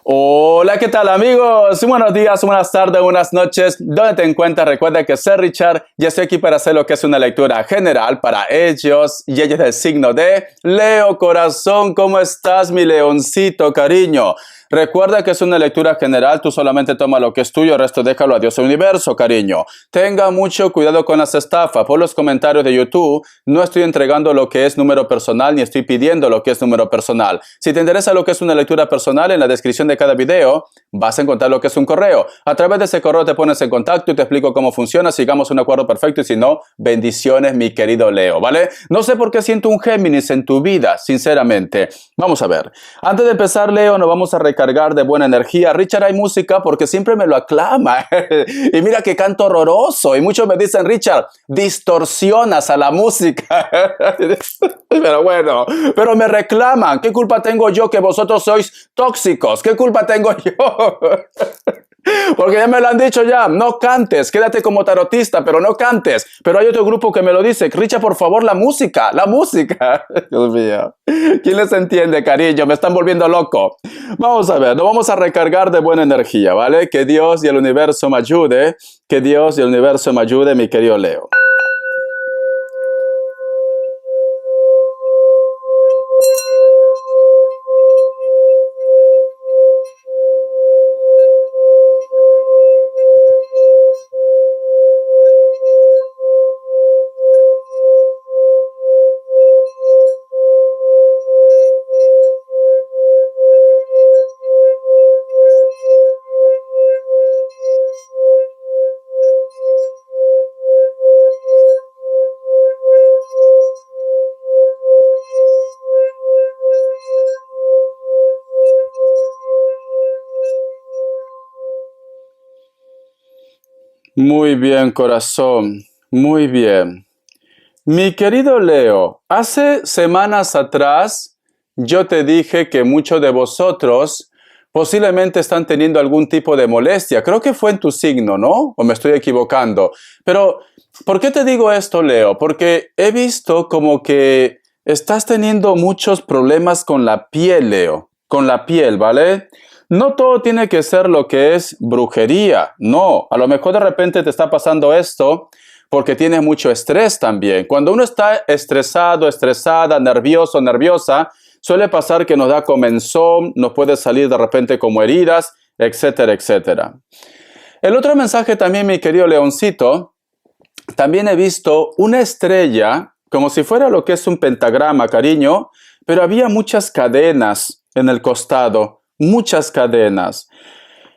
Hola, ¿qué tal amigos? Buenos días, buenas tardes, buenas noches. ¿Dónde te encuentras? Recuerda que soy Richard y estoy aquí para hacer lo que es una lectura general para ellos y ellas del signo de Leo. Corazón, ¿cómo estás, mi leoncito, cariño? Recuerda que es una lectura general, tú solamente toma lo que es tuyo, el resto déjalo a Dios universo, cariño. Tenga mucho cuidado con las estafas. Por los comentarios de YouTube, no estoy entregando lo que es número personal, ni estoy pidiendo lo que es número personal. Si te interesa lo que es una lectura personal, en la descripción de cada video vas a encontrar lo que es un correo. A través de ese correo te pones en contacto y te explico cómo funciona, sigamos un acuerdo perfecto y si no, bendiciones, mi querido Leo, ¿vale? No sé por qué siento un Géminis en tu vida, sinceramente. Vamos a ver. Antes de empezar, Leo, nos vamos a recargar de buena energía. Richard, hay música porque siempre me lo aclama. Y mira que canto horroroso. Y muchos me dicen, Richard, distorsionas a la música. Pero bueno, pero me reclaman. ¿Qué culpa tengo yo que vosotros sois tóxicos? ¿Qué culpa tengo yo? Porque ya me lo han dicho ya, no cantes, quédate como tarotista, pero no cantes. Pero hay otro grupo que me lo dice, Richard, por favor, la música. Dios mío, ¿quién les entiende, cariño? Me están volviendo loco. Vamos a ver, nos vamos a recargar de buena energía, ¿vale? Que Dios y el universo me ayude, que Dios y el universo me ayude, mi querido Leo. Muy bien, corazón, muy bien. Mi querido Leo, hace semanas atrás yo te dije que muchos de vosotros posiblemente están teniendo algún tipo de molestia. Creo que fue en tu signo, ¿no? ¿O me estoy equivocando? Pero, ¿por qué te digo esto, Leo? Porque he visto como que estás teniendo muchos problemas con la piel, Leo. Con la piel, ¿vale? No todo tiene que ser lo que es brujería. No, a lo mejor de repente te está pasando esto porque tienes mucho estrés también. Cuando uno está estresado, estresada, nervioso, nerviosa, suele pasar que nos da comezón, nos puede salir de repente como heridas, etcétera, etcétera. El otro mensaje también, mi querido leoncito, también he visto una estrella, como si fuera lo que es un pentagrama, cariño, pero había muchas cadenas en el costado, muchas cadenas.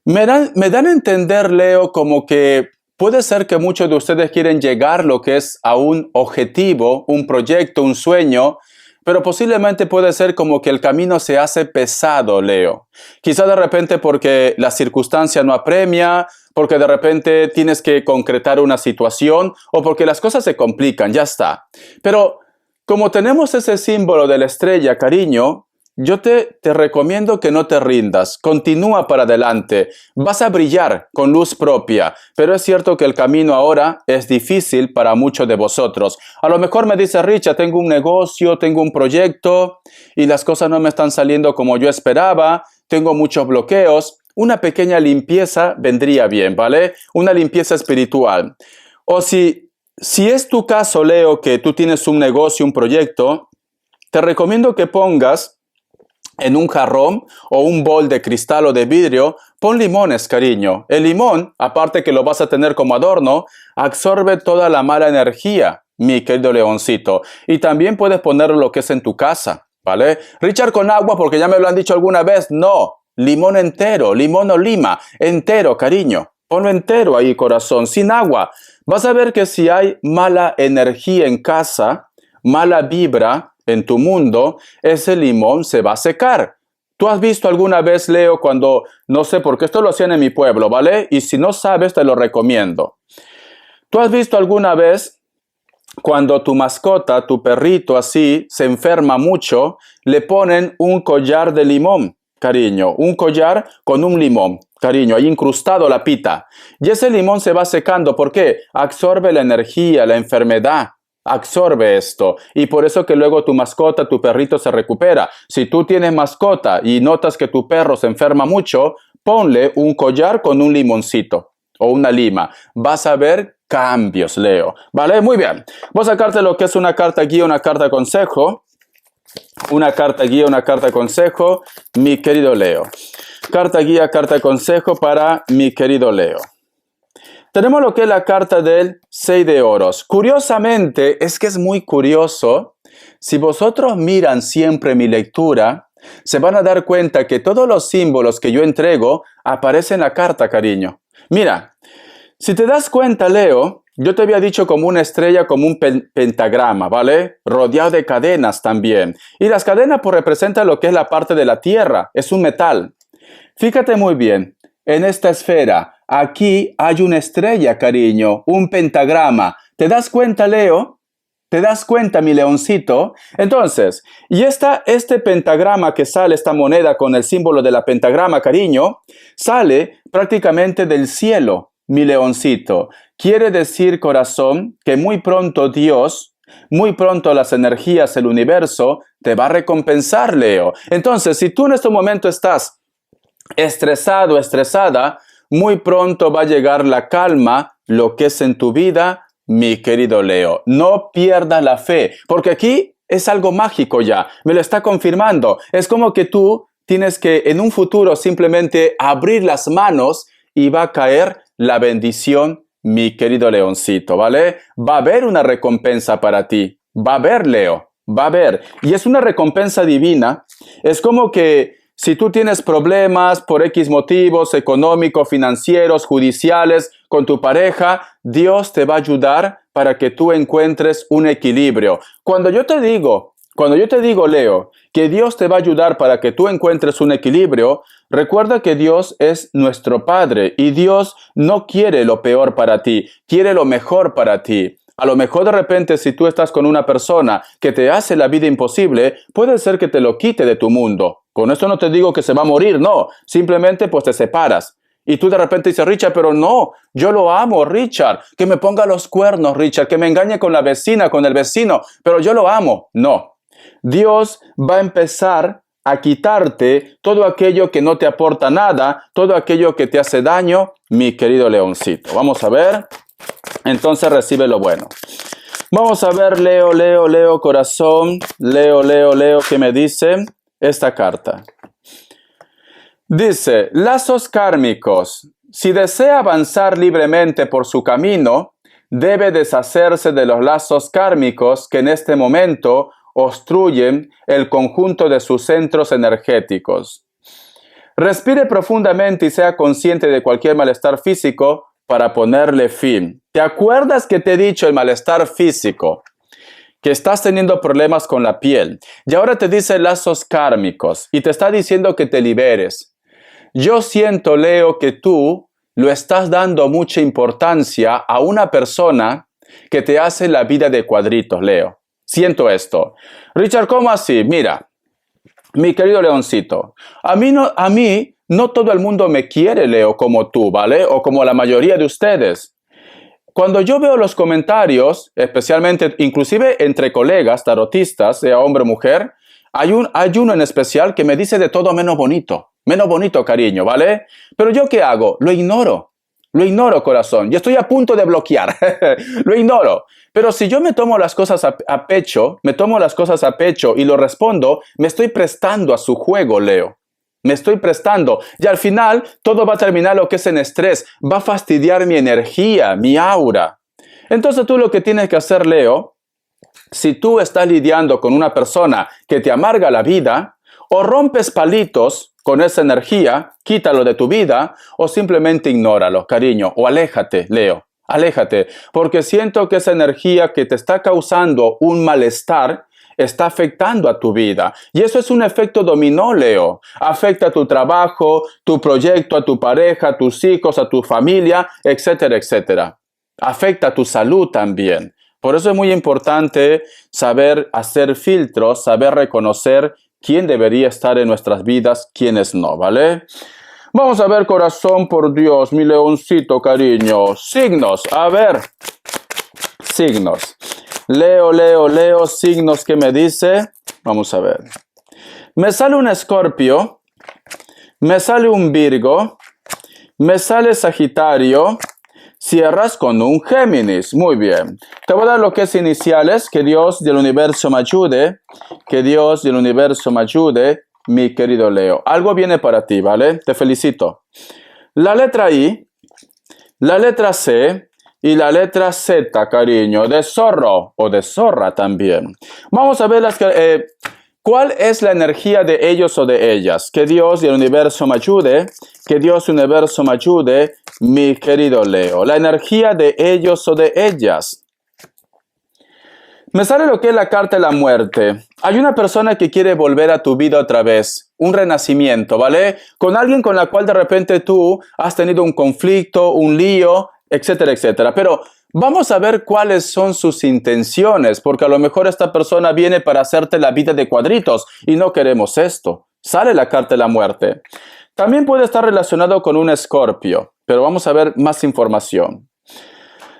Me dan a entender, Leo, como que puede ser que muchos de ustedes quieren llegar lo que es a un objetivo, un proyecto, un sueño, pero posiblemente puede ser como que el camino se hace pesado, Leo. Quizá de repente porque la circunstancia no apremia, porque de repente tienes que concretar una situación o porque las cosas se complican, ya está. Pero como tenemos ese símbolo de la estrella, cariño, yo te recomiendo que no te rindas, continúa para adelante, vas a brillar con luz propia, pero es cierto que el camino ahora es difícil para muchos de vosotros. A lo mejor me dice Richard, tengo un negocio, tengo un proyecto y las cosas no me están saliendo como yo esperaba, tengo muchos bloqueos, una pequeña limpieza vendría bien, ¿vale? Una limpieza espiritual. O si es tu caso, Leo, que tú tienes un negocio, un proyecto, te recomiendo que pongas en un jarrón o un bol de cristal o de vidrio, pon limones, cariño. El limón, aparte que lo vas a tener como adorno, absorbe toda la mala energía, mi querido leoncito. Y también puedes ponerlo lo que es en tu casa, ¿vale? Richard, con agua, porque ya me lo han dicho alguna vez. No, limón entero, limón o lima, entero, cariño. Ponlo entero ahí, corazón, sin agua. Vas a ver que si hay mala energía en casa, mala vibra en tu mundo, ese limón se va a secar. ¿Tú has visto alguna vez, Leo, cuando, no sé, porque esto lo hacían en mi pueblo, ¿vale? Y si no sabes, te lo recomiendo. ¿Tú has visto alguna vez cuando tu mascota, tu perrito así, se enferma mucho, le ponen un collar de limón, cariño? Un collar con un limón, cariño, ahí incrustado la pita. Y ese limón se va secando, ¿por qué? Absorbe la energía, la enfermedad. absorbe esto. Y por eso que luego tu mascota, tu perrito se recupera. Si tú tienes mascota y notas que tu perro se enferma mucho, ponle un collar con un limoncito o una lima. Vas a ver cambios, Leo. ¿Vale? Muy bien. Voy a sacarte lo que es una carta guía, una carta consejo. Una carta guía, una carta consejo, mi querido Leo. Carta guía, carta consejo para mi querido Leo. Tenemos lo que es la carta del 6 de oros. Curiosamente, es que es muy curioso. Si vosotros miran siempre mi lectura, se van a dar cuenta que todos los símbolos que yo entrego aparecen en la carta, cariño. Mira, si te das cuenta, Leo, yo te había dicho como una estrella, como un pentagrama, ¿vale? Rodeado de cadenas también. Y las cadenas pues representan lo que es la parte de la tierra, es un metal. Fíjate muy bien, en esta esfera, aquí hay una estrella, cariño, un pentagrama. ¿Te das cuenta, Leo? ¿Te das cuenta, mi leoncito? Entonces, y este pentagrama que sale, esta moneda con el símbolo de la pentagrama, cariño, sale prácticamente del cielo, mi leoncito. Quiere decir, corazón, que muy pronto Dios, muy pronto las energías, el universo, te va a recompensar, Leo. Entonces, si tú en este momento estás estresado, estresada, muy pronto va a llegar la calma, lo que es en tu vida, mi querido Leo. No pierdas la fe, porque aquí es algo mágico ya, me lo está confirmando. Es como que tú tienes que en un futuro simplemente abrir las manos y va a caer la bendición, mi querido leoncito, ¿vale? Va a haber una recompensa para ti, va a haber, Leo, va a haber. Y es una recompensa divina, es como que si tú tienes problemas por X motivos económicos, financieros, judiciales, con tu pareja, Dios te va a ayudar para que tú encuentres un equilibrio. Cuando yo te digo, Leo, que Dios te va a ayudar para que tú encuentres un equilibrio, recuerda que Dios es nuestro Padre y Dios no quiere lo peor para ti, quiere lo mejor para ti. A lo mejor de repente si tú estás con una persona que te hace la vida imposible, puede ser que te lo quite de tu mundo. Con esto no te digo que se va a morir, no. Simplemente pues te separas. Y tú de repente dices, Richard, pero no, yo lo amo, Richard. Que me ponga los cuernos, Richard. Que me engañe con la vecina, con el vecino. Pero yo lo amo. No. Dios va a empezar a quitarte todo aquello que no te aporta nada, todo aquello que te hace daño, mi querido leoncito. Vamos a ver. Entonces recibe lo bueno. Vamos a ver, Leo, corazón. Leo, ¿qué me dice esta carta? Dice, lazos kármicos. Si desea avanzar libremente por su camino, debe deshacerse de los lazos kármicos que en este momento obstruyen el conjunto de sus centros energéticos. Respire profundamente y sea consciente de cualquier malestar físico para ponerle fin. ¿Te acuerdas que te he dicho el malestar físico? Que estás teniendo problemas con la piel. Y ahora te dice lazos kármicos y te está diciendo que te liberes. Yo siento, Leo, que tú lo estás dando mucha importancia a una persona que te hace la vida de cuadritos, Leo. Siento esto. Richard, ¿cómo así? Mira, mi querido leoncito, a mí no todo el mundo me quiere, Leo, como tú, ¿vale? O como la mayoría de ustedes. Cuando yo veo los comentarios, especialmente, inclusive entre colegas tarotistas, sea hombre o mujer, hay uno en especial que me dice de todo menos bonito. Menos bonito, cariño, ¿vale? Pero ¿yo qué hago? Lo ignoro, corazón. Y estoy a punto de bloquear. Lo ignoro. Pero si yo me tomo las cosas a pecho y lo respondo, me estoy prestando a su juego, Leo. Me estoy prestando. Y al final, todo va a terminar lo que es en estrés. Va a fastidiar mi energía, mi aura. Entonces tú lo que tienes que hacer, Leo, si tú estás lidiando con una persona que te amarga la vida, o rompes palitos con esa energía, quítalo de tu vida, o simplemente ignóralo, cariño, o aléjate, Leo, aléjate, porque siento que esa energía que te está causando un malestar está afectando a tu vida. Y eso es un efecto dominó, Leo. Afecta a tu trabajo, tu proyecto, a tu pareja, a tus hijos, a tu familia, etcétera, etcétera. Afecta a tu salud también. Por eso es muy importante saber hacer filtros, saber reconocer quién debería estar en nuestras vidas, quiénes no, ¿vale? Vamos a ver, corazón, por Dios, mi leoncito, cariño. Signos, a ver. Signos. Leo, signos que me dice. Vamos a ver. Me sale un Escorpio, me sale un Virgo, me sale Sagitario, cierras con un Géminis. Muy bien. Te voy a dar lo que es iniciales, que Dios del universo me ayude, que Dios del universo me ayude, mi querido Leo. Algo viene para ti, ¿vale? Te felicito. La letra I, la letra C y la letra Z, cariño, de zorro o de zorra también. Vamos a ver ¿cuál es la energía de ellos o de ellas? Que Dios y el universo me ayude, que Dios y el universo me ayude, mi querido Leo. La energía de ellos o de ellas. Me sale lo que es la carta de la muerte. Hay una persona que quiere volver a tu vida otra vez, un renacimiento, ¿vale? Con alguien con la cual de repente tú has tenido un conflicto, un lío, etcétera, etcétera. Pero vamos a ver cuáles son sus intenciones, porque a lo mejor esta persona viene para hacerte la vida de cuadritos y no queremos esto. Sale la carta de la muerte. También puede estar relacionado con un Escorpio, pero vamos a ver más información.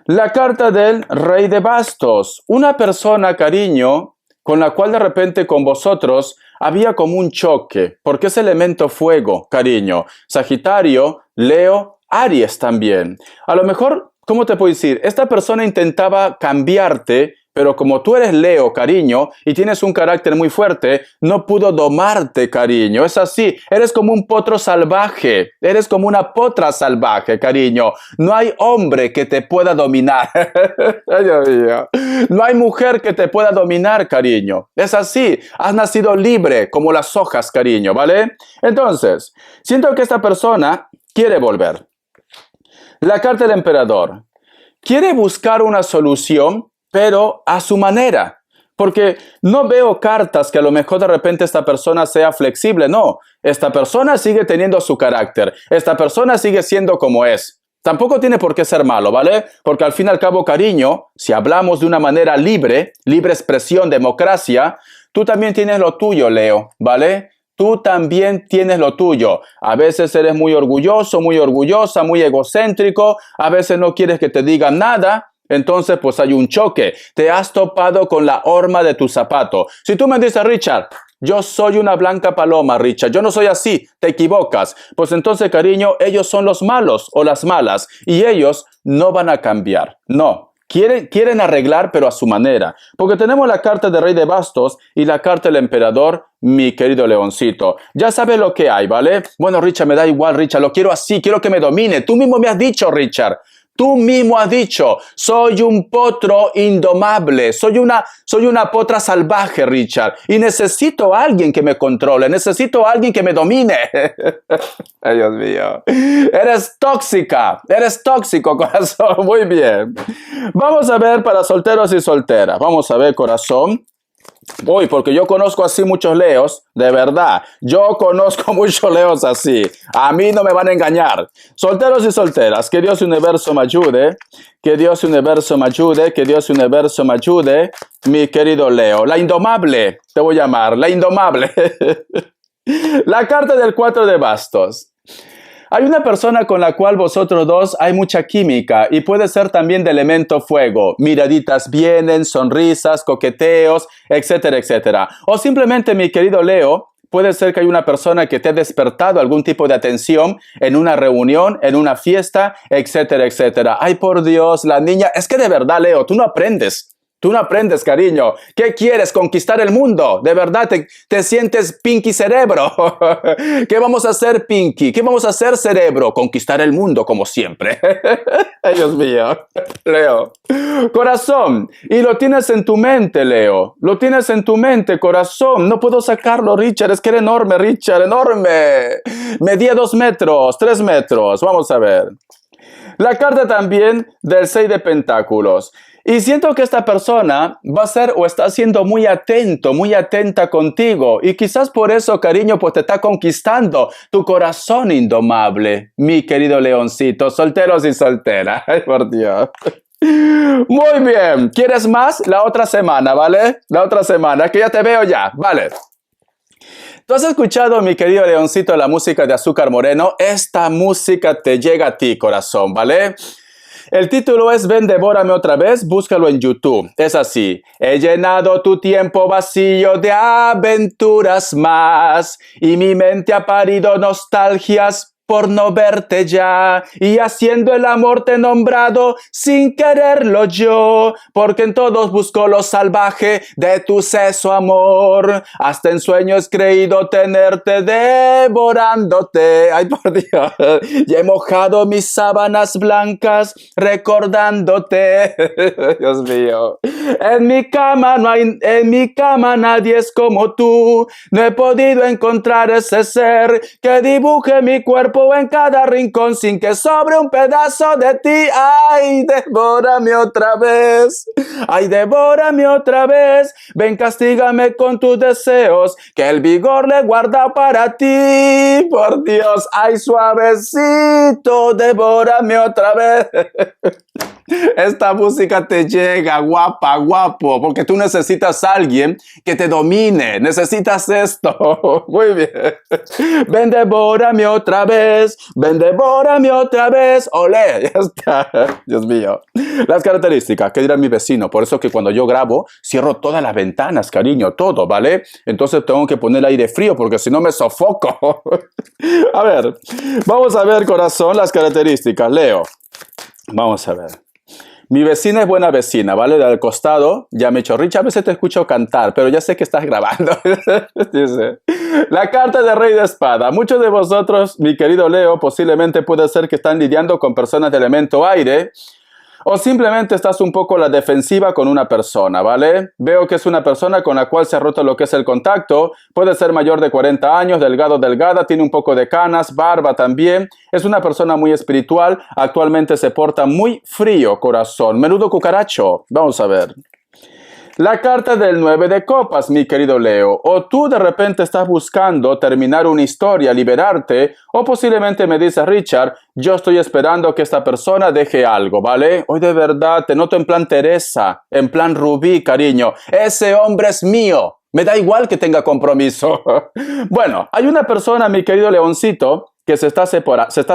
La carta del Rey de Bastos. Una persona, cariño, con la cual de repente con vosotros había como un choque, porque es elemento fuego, cariño. Sagitario, Leo, Aries también. A lo mejor, ¿cómo te puedo decir? Esta persona intentaba cambiarte, pero como tú eres Leo, cariño, y tienes un carácter muy fuerte, no pudo domarte, cariño. Es así, eres como un potro salvaje, eres como una potra salvaje, cariño. No hay hombre que te pueda dominar. Ay, Dios mío. No hay mujer que te pueda dominar, cariño. Es así, has nacido libre como las hojas, cariño, ¿vale? Entonces, siento que esta persona quiere volver. La carta del emperador. Quiere buscar una solución, pero a su manera. Porque no veo cartas que a lo mejor de repente esta persona sea flexible. No, esta persona sigue teniendo su carácter. Esta persona sigue siendo como es. Tampoco tiene por qué ser malo, ¿vale? Porque al fin y al cabo, cariño, si hablamos de una manera libre, libre expresión, democracia, tú también tienes lo tuyo, Leo, ¿vale? Tú también tienes lo tuyo. A veces eres muy orgulloso, muy orgullosa, muy egocéntrico. A veces no quieres que te digan nada. Entonces, pues hay un choque. Te has topado con la horma de tu zapato. Si tú me dices, Richard, yo soy una blanca paloma, Richard, yo no soy así, te equivocas. Pues entonces, cariño, ellos son los malos o las malas y ellos no van a cambiar. No. Quieren arreglar, pero a su manera. Porque tenemos la carta del Rey de Bastos y la carta del Emperador, mi querido Leoncito. Ya sabes lo que hay, ¿vale? Bueno, Richard, me da igual, Richard. Lo quiero así, quiero que me domine. Tú mismo me has dicho, Richard. Tú mismo has dicho, soy un potro indomable, soy una potra salvaje, Richard, y necesito a alguien que me controle, necesito a alguien que me domine. Ay, Dios mío. Eres tóxico, corazón. Muy bien. Vamos a ver para solteros y solteras. Vamos a ver, corazón. Uy, porque yo conozco así muchos leos, de verdad, yo conozco muchos leos así, a mí no me van a engañar. Solteros y solteras, que Dios universo me ayude, que Dios universo me ayude, que Dios universo me ayude, mi querido Leo. La indomable, te voy a llamar, la indomable. La carta del 4 de bastos. Hay una persona con la cual vosotros dos hay mucha química y puede ser también de elemento fuego. Miraditas vienen, sonrisas, coqueteos, etcétera, etcétera. O simplemente, mi querido Leo, puede ser que hay una persona que te ha despertado algún tipo de atención en una reunión, en una fiesta, etcétera, etcétera. Ay, por Dios, la niña... Es que de verdad, Leo, tú no aprendes. Tú no aprendes, cariño. ¿Qué quieres? ¿Conquistar el mundo? ¿De verdad te sientes Pinky Cerebro? ¿Qué vamos a hacer, Pinky? ¿Qué vamos a hacer, Cerebro? Conquistar el mundo, como siempre. Ay, Dios mío. Leo. Corazón. Y lo tienes en tu mente, Leo. Lo tienes en tu mente, corazón. No puedo sacarlo, Richard. Es que era enorme, Richard. Enorme. Medía 2 metros, 3 metros. Vamos a ver. La carta también del 6 de pentáculos. Y siento que esta persona va a ser o está siendo muy atento, muy atenta contigo. Y quizás por eso, cariño, pues te está conquistando tu corazón indomable, mi querido Leoncito, solteros y solteras. Ay, por Dios. Muy bien. ¿Quieres más? La otra semana, ¿vale? La otra semana, que ya te veo ya. Vale. ¿Tú has escuchado, mi querido Leoncito, la música de Azúcar Moreno? Esta música te llega a ti, corazón, ¿vale? El título es Ven, devórame otra vez, búscalo en YouTube. Es así: he llenado tu tiempo vacío de aventuras más, y mi mente ha parido nostalgias por no verte ya, y haciendo el amor te he nombrado sin quererlo yo, porque en todos busco lo salvaje de tu seso amor, hasta en sueños he creído tenerte devorándote. Ay, por Dios, y he mojado mis sábanas blancas recordándote. Dios mío. En mi cama nadie es como tú, no he podido encontrar ese ser que dibuje mi cuerpo en cada rincón sin que sobre un pedazo de ti. Ay, devórame otra vez. Ay, devórame otra vez. Ven, castígame con tus deseos, que el vigor le guarda para ti. Por Dios, ay, suavecito, devórame otra vez. Esta música te llega, guapa, guapo, porque tú necesitas a alguien que te domine. Necesitas esto. Muy bien. Ven, devórame otra vez. Ven, devórame otra vez. Olé, ya está. Dios mío. Las características, ¿qué dirá mi vecino? Por eso que cuando yo grabo, cierro todas las ventanas, cariño, todo, ¿vale? Entonces tengo que poner aire frío porque si no me sofoco. A ver, vamos a ver, corazón, las características. Leo. Vamos a ver. Mi vecina es buena vecina, ¿vale? De al costado, ya me chorricha, a veces te escucho cantar, pero ya sé que estás grabando. Dice, la carta de Rey de Espada. Muchos de vosotros, mi querido Leo, posiblemente puede ser que están lidiando con personas de elemento aire, o simplemente estás un poco a la defensiva con una persona, ¿vale? Veo que es una persona con la cual se ha roto lo que es el contacto. Puede ser mayor de 40 años, delgado, delgada, tiene un poco de canas, barba también. Es una persona muy espiritual. Actualmente se porta muy frío, corazón. Menudo cucaracho. Vamos a ver. La carta del 9 de copas, mi querido Leo. O tú de repente estás buscando terminar una historia, liberarte, o posiblemente me dice Richard, yo estoy esperando que esta persona deje algo, ¿vale? Hoy de verdad te noto en plan Teresa, en plan Rubí, cariño. Ese hombre es mío. Me da igual que tenga compromiso. Bueno, hay una persona, mi querido Leoncito, que se está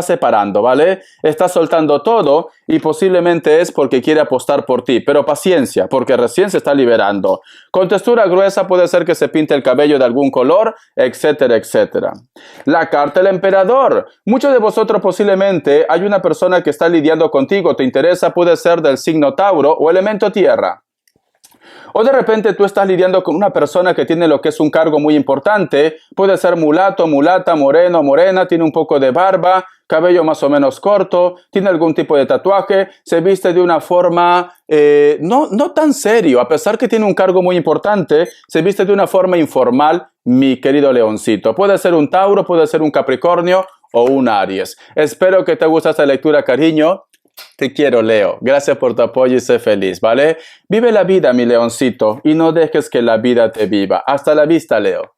separando, ¿vale? Está soltando todo y posiblemente es porque quiere apostar por ti. Pero paciencia, porque recién se está liberando. Con textura gruesa puede ser que se pinte el cabello de algún color, etcétera, etcétera. La carta del emperador. Muchos de vosotros posiblemente hay una persona que está lidiando contigo, te interesa, puede ser del signo Tauro o elemento tierra. O de repente tú estás lidiando con una persona que tiene lo que es un cargo muy importante, puede ser mulato, mulata, moreno, morena, tiene un poco de barba, cabello más o menos corto, tiene algún tipo de tatuaje, se viste de una forma no tan serio, a pesar que tiene un cargo muy importante, se viste de una forma informal, mi querido Leoncito. Puede ser un Tauro, puede ser un Capricornio o un Aries. Espero que te guste esta lectura, cariño. Te quiero, Leo. Gracias por tu apoyo y sé feliz, ¿vale? Vive la vida, mi leoncito, y no dejes que la vida te viva. Hasta la vista, Leo.